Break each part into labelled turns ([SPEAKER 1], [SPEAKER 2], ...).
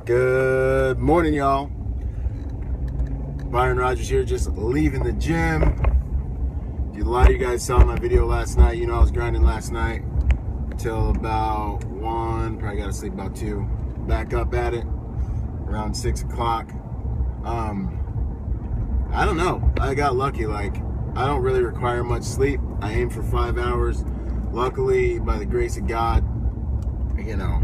[SPEAKER 1] Good morning, y'all. Byron Rogers here, just leaving the gym. A lot of you guys saw my video last night. You know I was grinding last night till about 1, probably got to sleep about 2. Back up at it around 6 o'clock. I don't know. I got lucky. Like, I don't really require much sleep. I aim for 5 hours. Luckily, by the grace of God, you know,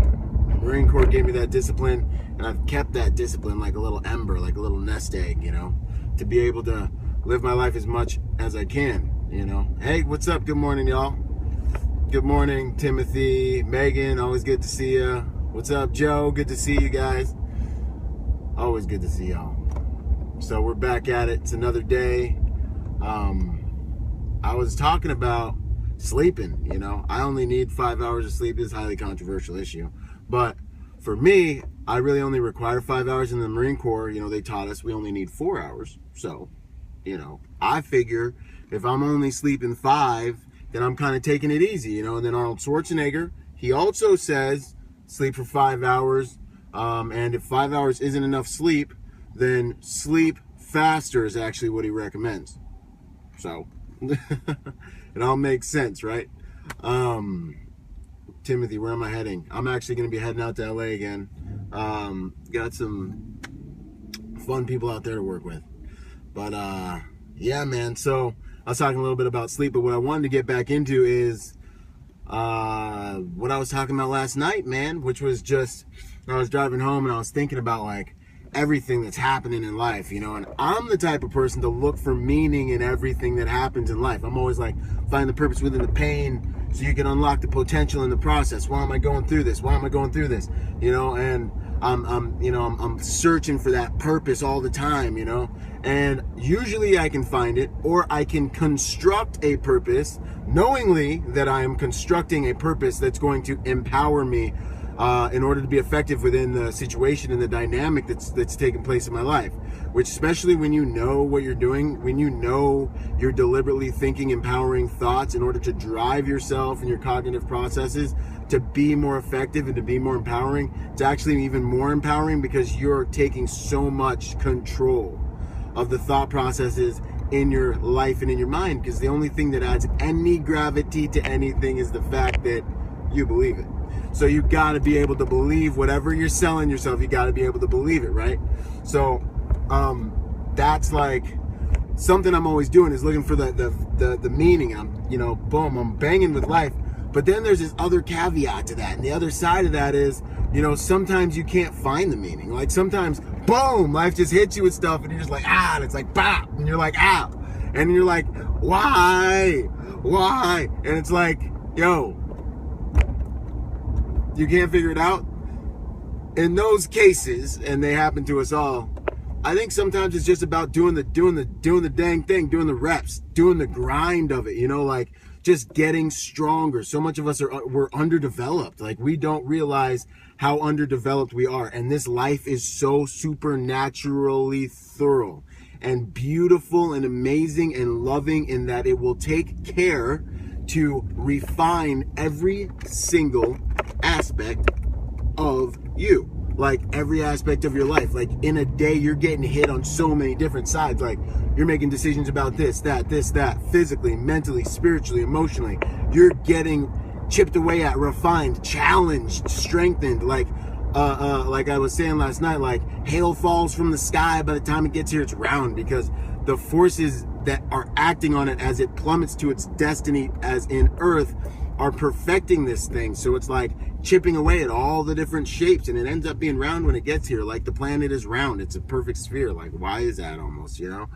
[SPEAKER 1] Marine Corps gave me that discipline, and I've kept that discipline like a little ember, like a little nest egg, you know, to be able to live my life as much as I can, you know. Hey, what's up? Good morning, y'all. Good morning, Timothy, Megan, always good to see you. What's up, Joe? Good to see you guys. Always good to see y'all. So we're back at it. It's another day. I was talking about sleeping, you know. I only need 5 hours of sleep. This is a highly controversial issue. But for me, I really only require 5 hours. In the Marine Corps, you know, they taught us we only need 4 hours. So, you know, I figure if I'm only sleeping 5, then I'm kind of taking it easy, you know. And then Arnold Schwarzenegger, he also says sleep for 5 hours. And if 5 hours isn't enough sleep, then sleep faster is actually what he recommends. So it all makes sense, right? Timothy, where am I heading? I'm actually going to be heading out to LA again. Got some fun people out there to work with. But yeah, man. So I was talking a little bit about sleep, but what I wanted to get back into is what I was talking about last night, man, which was just, I was driving home and I was thinking about like everything that's happening in life, you know. And I'm the type of person to look for meaning in everything that happens in life. I'm always like, find the purpose within the pain so you can unlock the potential in the process. Why am I going through this? Why am I going through this? You know, and I'm searching for that purpose all the time, you know. And usually I can find it, or I can construct a purpose knowingly that I am constructing a purpose that's going to empower me in order to be effective within the situation and the dynamic that's taking place in my life. Which, especially when you know what you're doing, when you know you're deliberately thinking empowering thoughts in order to drive yourself and your cognitive processes to be more effective and to be more empowering, it's actually even more empowering because you're taking so much control of the thought processes in your life and in your mind. Because the only thing that adds any gravity to anything is the fact that you believe it. So you got to be able to believe whatever you're selling yourself. You got to be able to believe it, right? So that's like something I'm always doing, is looking for the meaning. I'm, you know, boom, I'm banging with life. But then there's this other caveat to that, and the other side of that is, you know, sometimes you can't find the meaning. Like sometimes, boom, life just hits you with stuff, and you're just like, ah, and it's like, bop, and you're like, ah, and you're like, why, and it's like, yo, you can't figure it out. In those cases, and they happen to us all, I think sometimes it's just about doing the dang thing, doing the reps, doing the grind of it, you know, like just getting stronger. So much of us we're underdeveloped. Like, we don't realize how underdeveloped we are. And this life is so supernaturally thorough and beautiful and amazing and loving in that it will take care to refine every single aspect of you. Like every aspect of your life. Like in a day, you're getting hit on so many different sides. Like you're making decisions about this, that, physically, mentally, spiritually, emotionally. You're getting chipped away at, refined, challenged, strengthened. Like I was saying last night, like hail falls from the sky. By the time it gets here, it's round, because the forces that are acting on it as it plummets to its destiny, as in Earth, are perfecting this thing. So it's like chipping away at all the different shapes, and it ends up being round when it gets here. Like the planet is round. It's a perfect sphere. Like, why is that almost, you know?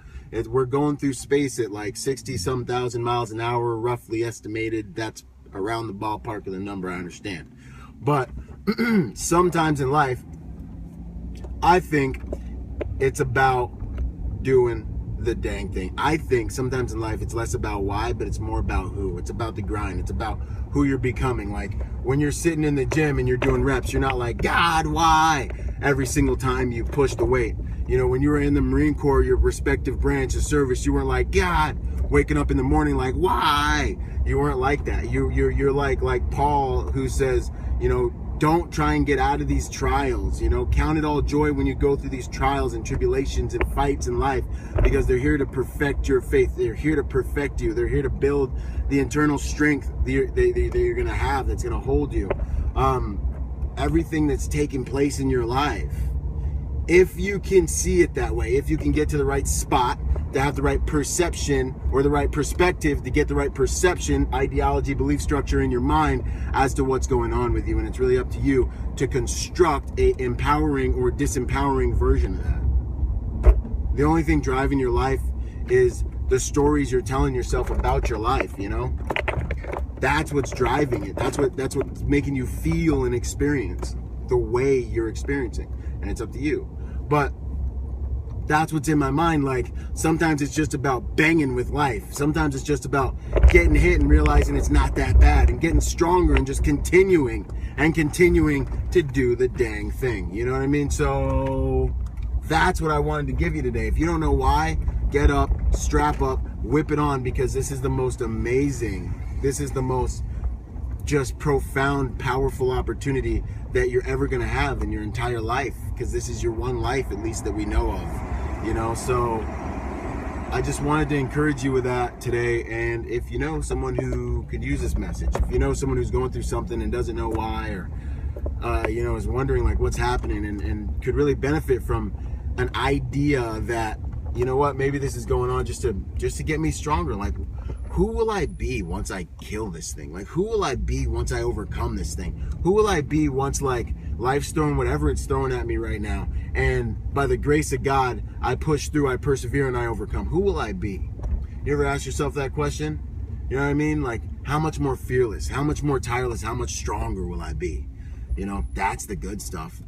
[SPEAKER 1] We're going through space at like 60-some thousand miles an hour, roughly estimated. That's around the ballpark of the number, I understand. But sometimes in life, I think it's about doing the dang thing. I think sometimes in life it's less about why, but it's more about who. It's about the grind. It's about who you're becoming. Like when you're sitting in the gym and you're doing reps, you're not like, God, why? Every single time you push the weight. You know, when you were in the Marine Corps, your respective branch of service, you weren't like, God, waking up in the morning like, why? You weren't like that. You're like Paul, who says, you know, Don't try and get out of these trials, you know. Count it all joy when you go through these trials and tribulations and fights in life, because they're here to perfect your faith. They're here to perfect you. They're here to build the internal strength that you're going to have, that's going to hold you. Everything that's taking place in your life, if you can see it that way, if you can get to the right spot to have the right perception or the right perspective to get the right perception, ideology, belief structure in your mind as to what's going on with you. And it's really up to you to construct a empowering or disempowering version of that. The only thing driving your life is the stories you're telling yourself about your life, you know? That's what's driving it. That's what's making you feel and experience the way you're experiencing. And it's up to you. But that's what's in my mind. Like, sometimes it's just about banging with life. Sometimes it's just about getting hit and realizing it's not that bad, and getting stronger and just continuing to do the dang thing. You know what I mean? So that's what I wanted to give you today. If you don't know why, get up, strap up, whip it on, because this is the most amazing, this is the most just profound, powerful opportunity that you're ever going to have in your entire life, because this is your one life, at least, that we know of, you know. So I just wanted to encourage you with that today. And if you know someone who could use this message, if you know someone who's going through something and doesn't know why, or you know, is wondering like what's happening, and could really benefit from an idea that, you know what, maybe this is going on just to get me stronger. Like, who will I be once I kill this thing? Like, who will I be once I overcome this thing? Who will I be once, like, life's throwing whatever it's throwing at me right now, and by the grace of God, I push through, I persevere, and I overcome? Who will I be? You ever ask yourself that question? You know what I mean? Like, how much more fearless, how much more tireless, how much stronger will I be? You know, that's the good stuff.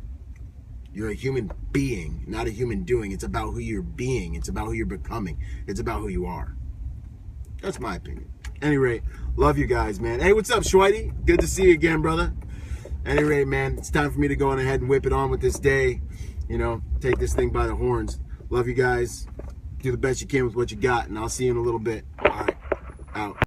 [SPEAKER 1] You're a human being, not a human doing. It's about who you're being. It's about who you're becoming. It's about who you are. That's my opinion. Any rate, love you guys, man. Hey, what's up, Schweity? Good to see you again, brother. Any rate, man, it's time for me to go on ahead and whip it on with this day. You know, take this thing by the horns. Love you guys. Do the best you can with what you got, and I'll see you in a little bit. All right, out.